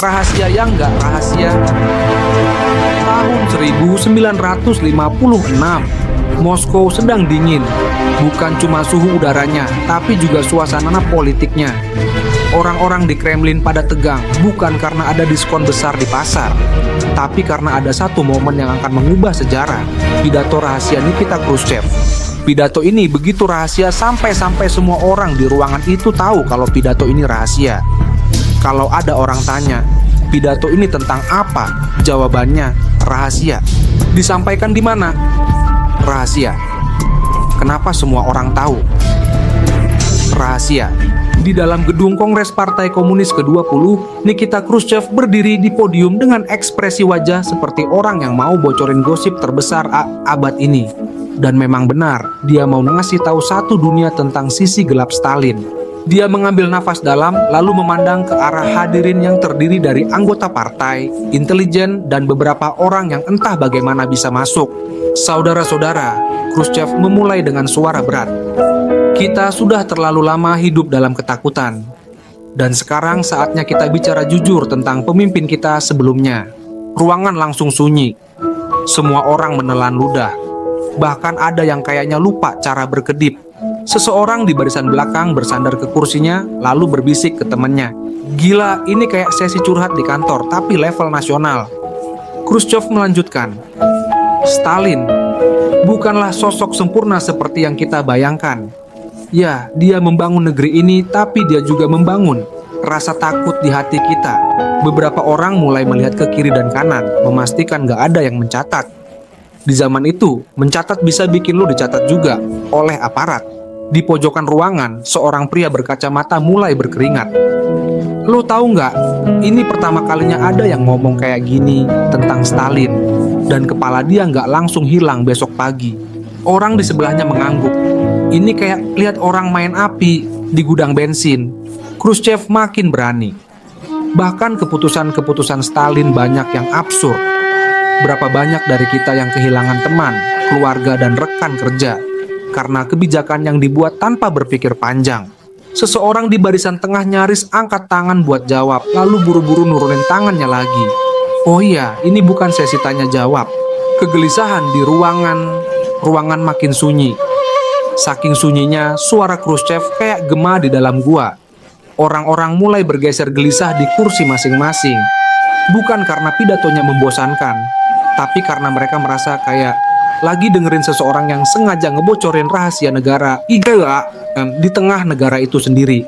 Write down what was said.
Rahasia yang nggak rahasia. Tahun 1956, Moskow sedang dingin. Bukan cuma suhu udaranya, tapi juga suasana politiknya. Orang-orang di Kremlin pada tegang, bukan karena ada diskon besar di pasar, tapi karena ada satu momen yang akan mengubah sejarah, pidato rahasia Nikita Khrushchev. Pidato ini begitu rahasia sampai-sampai semua orang di ruangan itu tahu kalau pidato ini rahasia. Kalau ada orang tanya, pidato ini tentang apa? Jawabannya, rahasia. Disampaikan di mana? Rahasia. Kenapa semua orang tahu? Rahasia. Di dalam gedung Kongres Partai Komunis ke-20, Nikita Khrushchev berdiri di podium dengan ekspresi wajah seperti orang yang mau bocorin gosip terbesar abad ini. Dan memang benar, dia mau ngasih tahu satu dunia tentang sisi gelap Stalin. Dia mengambil nafas dalam, lalu memandang ke arah hadirin yang terdiri dari anggota partai, intelijen, dan beberapa orang yang entah bagaimana bisa masuk. Saudara-saudara, Khrushchev memulai dengan suara berat. Kita sudah terlalu lama hidup dalam ketakutan. Dan sekarang saatnya kita bicara jujur tentang pemimpin kita sebelumnya. Ruangan langsung sunyi. Semua orang menelan ludah. Bahkan ada yang kayaknya lupa cara berkedip. Seseorang di barisan belakang bersandar ke kursinya, lalu berbisik ke temannya. Gila, ini kayak sesi curhat di kantor, tapi level nasional. Khrushchev melanjutkan. Stalin bukanlah sosok sempurna seperti yang kita bayangkan. Ya, dia membangun negeri ini, tapi dia juga membangun rasa takut di hati kita. Beberapa orang mulai melihat ke kiri dan kanan, memastikan gak ada yang mencatat. Di zaman itu, mencatat bisa bikin lu dicatat juga oleh aparat. Di pojokan ruangan, seorang pria berkacamata mulai berkeringat. Lo tahu nggak? Ini pertama kalinya ada yang ngomong kayak gini tentang Stalin. Dan kepala dia nggak langsung hilang besok pagi. Orang di sebelahnya mengangguk. Ini kayak lihat orang main api di gudang bensin. Khrushchev makin berani. Bahkan keputusan-keputusan Stalin banyak yang absurd. Berapa banyak dari kita yang kehilangan teman, keluarga, dan rekan kerja karena kebijakan yang dibuat tanpa berpikir panjang. Seseorang di barisan tengah nyaris angkat tangan buat jawab, lalu buru-buru nurunin tangannya lagi. Oh iya, ini bukan sesi tanya jawab. Kegelisahan di ruangan makin sunyi. Saking sunyinya, suara Khrushchev kayak gema di dalam gua. Orang-orang mulai bergeser gelisah di kursi masing-masing. Bukan karena pidatonya membosankan, tapi karena mereka merasa kayak lagi dengerin seseorang yang sengaja ngebocorin rahasia negara di tengah negara itu sendiri.